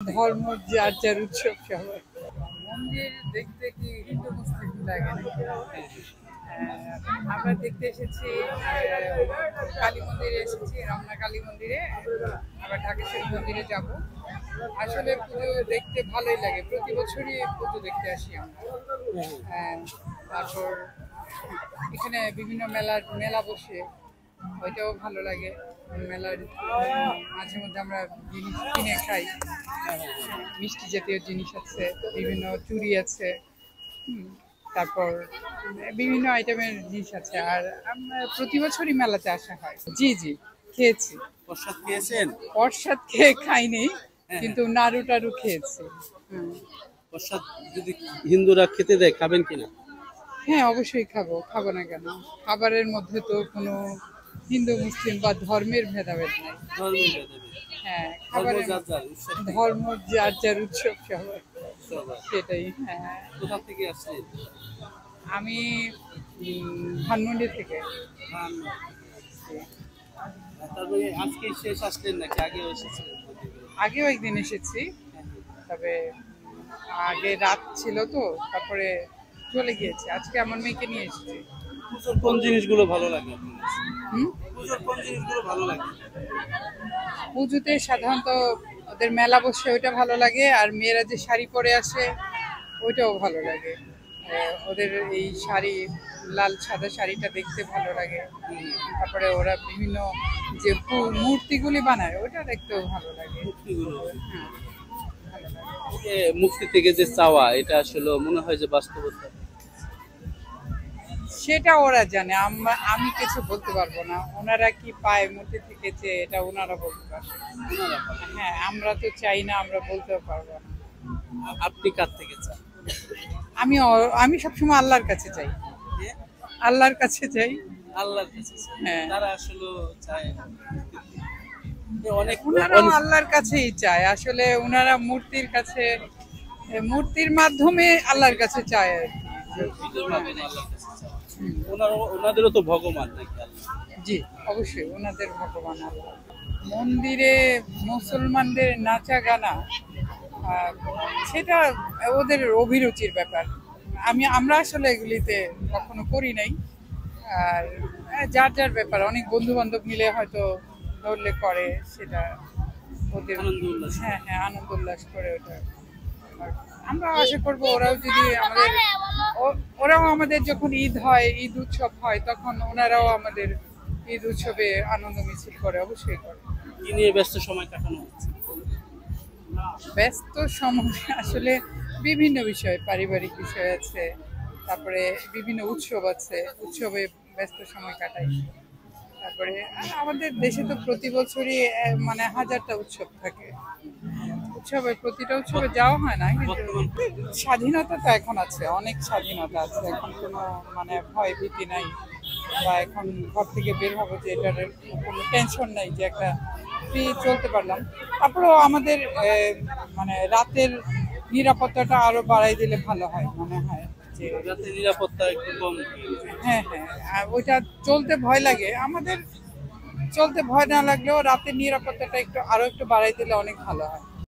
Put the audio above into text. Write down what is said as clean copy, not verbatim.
ধর্ম যার যার উৎসব সবাই। মন্দির দেখতে কি হিন্দু মুসলিম লাগে না? আমরা দেখতে এসেছি কালী মন্দিরে এসেছি, রমনা কালী মন্দিরে, আবার ঢাকেশ্বরী মন্দিরে যাব। আসলে পুজো দেখতে ভালোই লাগে, প্রতি বছরই পুজো দেখতে আসি আমরা। তারপর এখানে বিভিন্ন মেলা বসে, ওইটাও ভালো লাগে। মেলার মাঝে মধ্যে আমরা জিনিস কিনে খাই, মিষ্টি জাতীয় জিনিস আছে, বিভিন্ন চুড়ি আছে, তারপর বিভিন্ন আইটেমের জিনিস আছে। আর আমরা প্রতি বছরই মেলাতে আসা হয়। জি জি, খেয়েছি। প্রসাদ খেয়েছেন? প্রসাদ খেয়ে খাইনি, কিন্তু নাড়ু টাড়ু খেয়েছি। প্রসাদ যদি হিন্দুরা খেতে দেয় খাবেন কিনা? হ্যাঁ, অবশ্যই খাবো, খাবো না কেন? খাবারের মধ্যে তো কোনো হিন্দু মুসলিম বা ধর্মের ভেদাভেদ নাই। হ্যাঁ, খাবারের ধর্ম যার যার উৎসব সবাই, সেটাই। হ্যাঁ। কোথা থেকে আসছেন? আমি ধানমন্ডি থেকে। তারপরে আজকে শেষ আসলেন নাকি আগেও এসেছিলেন? আগেও একদিন এসেছি, তবে আগে রাত ছিল তো, তারপরে চলে গিয়েছি। আজকে আমার মেয়েকে নিয়ে এসেছি। পুজোর কোন জিনিসগুলো ভালো লাগে? পুজোর কোন জিনিসগুলো ভালো লাগে? পুজোতে সাধারণত ওদের মেলা বসে, ওইটা ভালো লাগে। আর মেয়েরা যে শাড়ি পরে আসে, ওইটাও ভালো লাগে। ওদের এই শাড়ি, লাল সাদা শাড়িটা দেখতে ভালো লাগে। তারপরে ওরা বিভিন্ন যে মূর্তিগুলি বানায়, ওটা দেখতেও ভালো লাগে। হ্যাঁ, ভালো লাগে। মুক্তি থেকে যে চাওয়া, এটা আসলে মনে হয় যে বাস্তবতা, সেটা ওরা জানে, আমি কিছু বলতে পারবো না। ওনারা কি পায় মূর্তি থেকে, যে এটা ওনারা বলতে পারবে। হ্যাঁ, আমরা তো চাই না, আমরা বলতেও পারবো না। আপনি কার থেকে চান? আমি সবসময় আল্লাহর কাছে চাই, আল্লাহর কাছে চাই। আল্লাহর কাছে। হ্যাঁ, তারা আসলে চায় অনেক, ওনারাও আল্লাহর কাছেই চায়। আসলে ওনারা মূর্তির কাছে, মূর্তির মাধ্যমে আল্লাহর কাছে চায় আর কি। ওনাদেরও তো ভগবান নাকি আল্লাহ? জি, অবশ্যই ওনাদের ভগবান আল্লাহ। মন্দিরে মুসলমানদের নাচা গানা, সেটা ওদের অভিরুচির ব্যাপার। আমরা আসলে এগুলিতে কখনো করি নাই। আর যার যার ব্যাপার, অনেক বন্ধু বান্ধব মিলে হয়তো ধরলে করে, সেটা ওদের। হ্যাঁ হ্যাঁ, আনন্দ উল্লাস করে ওটা। আমরা আশা করবো ওরাও আমাদের যখন ঈদ হয়, ঈদ উৎসব হয়, তখন ওনারাও আমাদের ঈদ উৎসবে আনন্দ মিছিল করে, অবশ্যই করে। কি নিয়ে ব্যস্ত সময় কাটানো হচ্ছে? ব্যস্ত সময় আসলে বিভিন্ন বিষয়, পারিবারিক বিষয় আছে, তারপরে বিভিন্ন উৎসব আছে, উৎসবে ব্যস্ত সময় কাটাই। তারপরে আমাদের দেশে তো প্রতি বছরই মানে হাজারটা উৎসব থাকে। প্রতিটা উৎসবে যাওয়া হয় না, কিন্তু স্বাধীনতা তো এখন আছে, অনেক স্বাধীনতা আছে এখন। কোনো মানে ভয় ভীতি নাই, বা এখন ঘর থেকে বের হবো যে এটার কোনো টেনশন নাই, যে একটা ফ্রি চলতে পারলাম। তারপরেও আমাদের মানে রাতের নিরাপত্তাটা আরো বাড়াই দিলে ভালো হয় মনে হয়। যে রাতের নিরাপত্তা একটু কম। হ্যাঁ হ্যাঁ, ওইটা চলতে ভয় লাগে আমাদের। চলতে ভয় না লাগলেও রাতের নিরাপত্তাটা আরো একটু বাড়াই দিলে অনেক ভালো হয়।